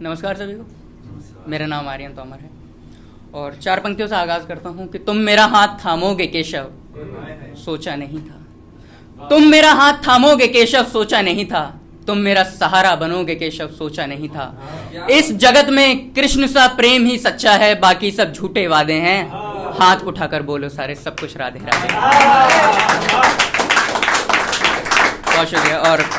नमस्कार सभी को। मेरा नाम आर्यन तोमर है और 4 पंक्तियों से आगाज करता हूँ कि तुम मेरा हाथ थामोगे केशव, सोचा नहीं था। तुम मेरा हाथ थामोगे केशव, सोचा नहीं था। तुम मेरा सहारा बनोगे केशव, सोचा नहीं था। इस जगत में कृष्ण सा प्रेम ही सच्चा है, बाकी सब झूठे वादे हैं। हाथ उठाकर बोलो सारे, सब कुछ राधे राधे। बहुत शुक्रिया। और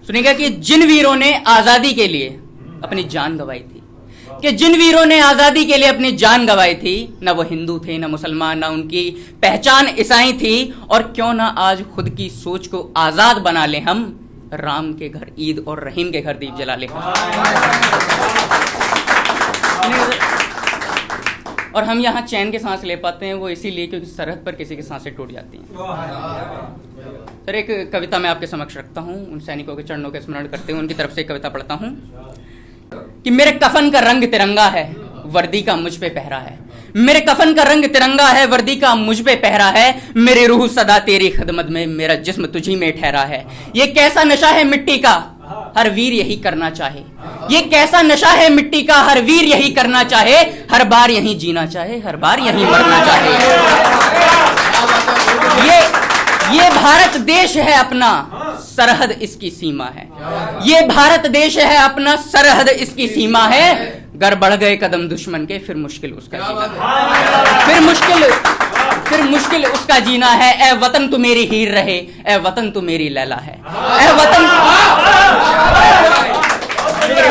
सुनिएगा कि जिन वीरों ने आजादी के लिए अपनी जान गंवाई थी, कि जिन वीरों ने आजादी के लिए अपनी जान गंवाई थी, न वो हिंदू थे, न मुसलमान, न उनकी पहचान ईसाई थी। और क्यों ना आज खुद की सोच को आजाद बना ले हम, राम के घर ईद और रहीम के घर दीप जला ले। और हम यहाँ चैन के सांस ले पाते हैं वो इसीलिए क्योंकि सरहद पर किसी की सांसें टूट जाती हैं। सर, एक कविता मैं आपके समक्ष रखता हूँ। उन सैनिकों के चरणों के स्मरण करते हुए उनकी तरफ से एक कविता पढ़ता हूँ कि मेरे कफन का रंग तिरंगा है, वर्दी का मुझ पे पहरा है। मेरे कफन का रंग तिरंगा है, वर्दी का मुझ पे पहरा है। मेरी रूह सदा तेरी खिदमत में, मेरा जिस्म तुझी में ठहरा है। ये कैसा नशा है मिट्टी का, हर वीर यही करना चाहे। ये कैसा नशा है मिट्टी का, हर वीर यही करना चाहे। हर बार यही जीना चाहे, हर बार यही मरना चाहे। ये भारत देश है अपना, सरहद इसकी सीमा है। ये भारत देश है अपना, सरहद इसकी सीमा है। गर बढ़ गए कदम दुश्मन के, फिर मुश्किल उसका जीना। फिर मुश्किल उसका जीना है। ए वतन तू मेरी हीर रहे, ए वतन तू मेरी लैला है। ए वतन,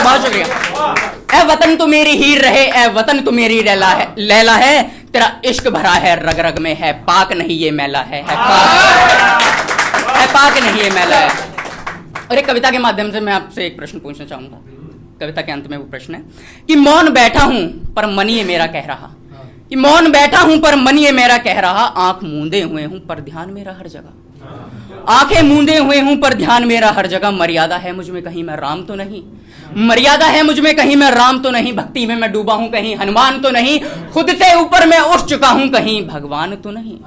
बहुत शुक्रिया। ए वतन तू मेरी हीर रहे, ए वतन तू मेरी लैला है। तेरा इश्क भरा है रग रग में, है पाक नहीं ये मैला है पाक नहीं ये मैला है। और एक कविता के माध्यम से मैं आपसे एक प्रश्न पूछना चाहूंगा। कविता के अंत में वो प्रश्न है कि मौन बैठा हूं पर मन ये मेरा कह रहा, कि मौन बैठा हूं पर मन ये मेरा कह रहा। आंख मूंदे हुए हूं पर ध्यान मेरा हर जगह, आंखें मूंदे हुए हूं पर ध्यान मेरा हर जगह। मर्यादा है मुझ में कहीं मैं राम तो नहीं, मर्यादा है मुझ में कहीं मैं राम तो नहीं। भक्ति में मैं डूबा हूं कहीं हनुमान तो नहीं। खुद से ऊपर मैं उठ चुका हूं कहीं भगवान तो नहीं।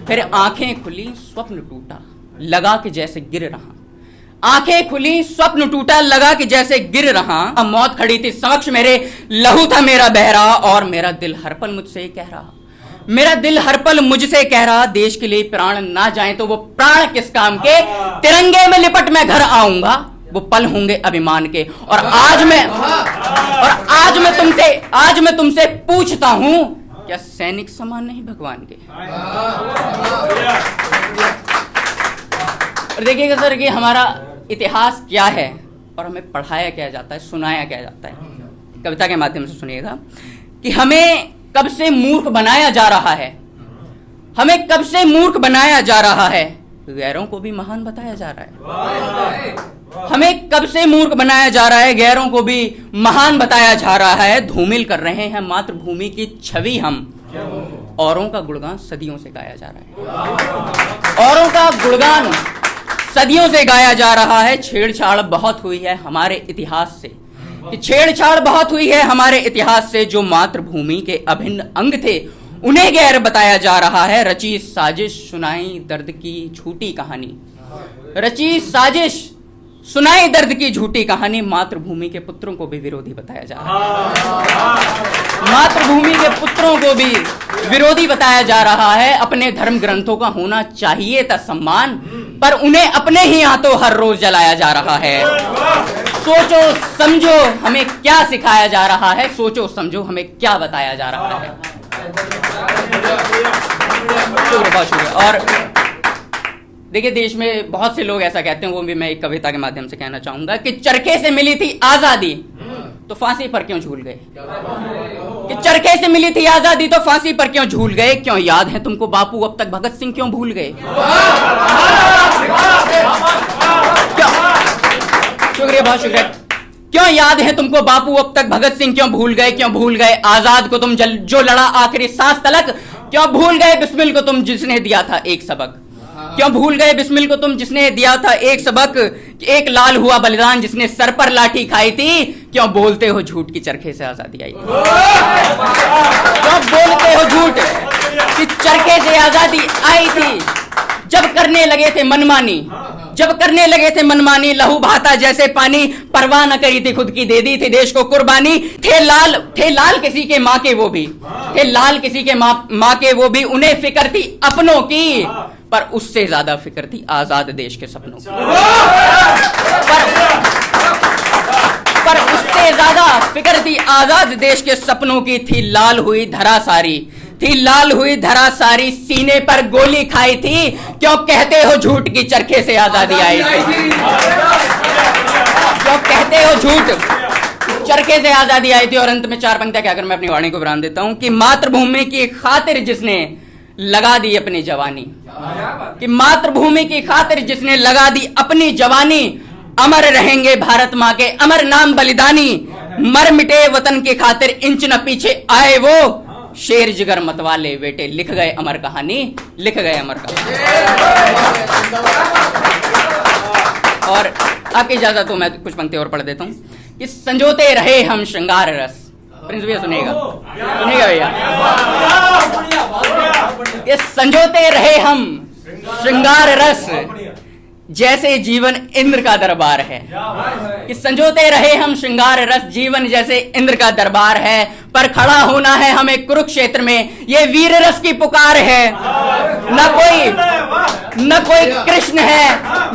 फिर आंखें खुली स्वप्न टूटा, लगा कि जैसे गिर रहा। आंखें खुली स्वप्न टूटा, लगा कि जैसे गिर रहा। मौत खड़ी थी समक्ष मेरे, लहू था मेरा बह रहा। और मेरा दिल हर पल मुझसे कह रहा, मेरा दिल हर पल मुझसे कह रहा। देश के लिए प्राण ना जाए तो वो प्राण किस काम के। तिरंगे में लिपट मैं घर आऊंगा, वो पल होंगे अभिमान के। और आज मैं तुमसे पूछता हूं, क्या सैनिक समान नहीं भगवान के। और देखिएगा सर कि हमारा इतिहास क्या है और हमें पढ़ाया क्या जाता है, सुनाया क्या जाता है। कविता के माध्यम से सुनिएगा कि हमें कब से मूर्ख बनाया जा रहा है, हमें कब से मूर्ख बनाया जा रहा है। गैरों को भी महान बताया जा रहा है। हमें कब से मूर्ख बनाया जा रहा है, गैरों को भी महान बताया जा रहा है। धूमिल कर रहे हैं मातृभूमि की छवि हम, औरों का गुणगान सदियों से गाया जा रहा है। औरों का गुणगान सदियों से गाया जा रहा है। छेड़छाड़ बहुत हुई है हमारे इतिहास से, कि छेड़छाड़ बहुत हुई है हमारे इतिहास से। जो मातृभूमि के अभिन्न अंग थे उन्हें गैर बताया जा रहा है। रची साजिश सुनाई दर्द की झूठी कहानी, रची साजिश सुनाई दर्द की झूठी कहानी। मातृभूमि के पुत्रों को भी विरोधी बताया जा रहा है। मातृभूमि के पुत्रों को भी विरोधी बताया जा रहा है। अपने धर्म ग्रंथों का होना चाहिए था सम्मान, पर उन्हें अपने ही हाथों हर रोज जलाया जा रहा है। सोचो समझो हमें क्या सिखाया जा रहा है, सोचो समझो हमें क्या बताया जा रहा है। बहुत शुक्रिया। और देखिए देश में बहुत से लोग ऐसा कहते हैं, वो भी मैं एक कविता के माध्यम से कहना चाहूंगा कि चरखे से मिली थी आजादी तो फांसी पर क्यों झूल गए। कि चरखे से मिली थी आजादी तो फांसी पर क्यों झूल गए। क्यों याद है तुमको बापू अब तक भगत सिंह क्यों भूल गए। शुक्रिया, बहुत शुक्रिया। क्यों याद है तुमको बापू अब तक भगत सिंह क्यों भूल गए। क्यों भूल गए आजाद को तुम जो लड़ा आखिरी सांस तलक। क्यों भूल गए बिस्मिल को तुम जिसने दिया था एक सबक। क्यों भूल गए बिस्मिल को तुम जिसने दिया था एक सबक। एक लाल हुआ बलिदान जिसने सर पर लाठी खाई थी। क्यों बोलते हो झूठ की चरखे से आजादी आई। क्यों बोलते हो झूठ कि चरखे से आजादी आई थी। जब करने लगे थे मनमानी, जब करने लगे थे मनमानी, लहू बहाता जैसे पानी, परवाह न करी थी खुद की, दे दी थी देश को कुर्बानी। थे लाल किसी के माँ के वो भी, थे लाल किसी के माँ के वो भी, उन्हें फिक्र थी अपनों की, पर उससे ज्यादा फिक्र थी आजाद देश के सपनों की। पर उससे ज्यादा फिक्र थी आजाद देश के सपनों की। थी लाल हुई धरा सारी, थी लाल हुई धरा सारी, सीने पर गोली खाई थी, क्यों कहते हो झूठ की चरखे से आजादी आई थी, क्यों कहते हो झूठ चरखे से आजादी आई थी। और अंत में 4 पंक्तियां कहकर मैं अपनी वाणी को विराम देता हूं कि मातृभूमि की खातिर जिसने लगा दी अपनी जवानी, कि मातृभूमि की खातिर जिसने लगा दी अपनी जवानी, अमर रहेंगे भारत माँ के अमर नाम बलिदानी, मर मिटे वतन की खातिर इंच न पीछे आए वो, शेर जिगर मतवाले बेटे लिख गए अमर कहानी, लिख गए अमर कहानी। और आपकी इजाजत हो मैं कुछ पंक्ति और पढ़ देता हूं कि संजोते रहे हम श्रृंगार रस। प्रिंस भैया सुनेगा, सुनेगा भैया, कि संजोते रहे हम श्रृंगार रस, जैसे जीवन इंद्र का दरबार है, कि संजोते रहे हम श्रृंगार रस, जीवन जैसे इंद्र का दरबार है, पर खड़ा होना है हमें कुरुक्षेत्र में, ये वीर रस की पुकार है। न कोई कृष्ण है,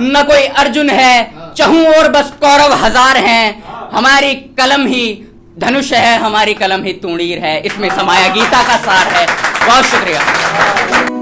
न कोई अर्जुन है, चहु और बस कौरव हजार हैं, हमारी कलम ही धनुष है, हमारी कलम ही तूणीर है, इसमें समाया गीता का सार है। बहुत शुक्रिया।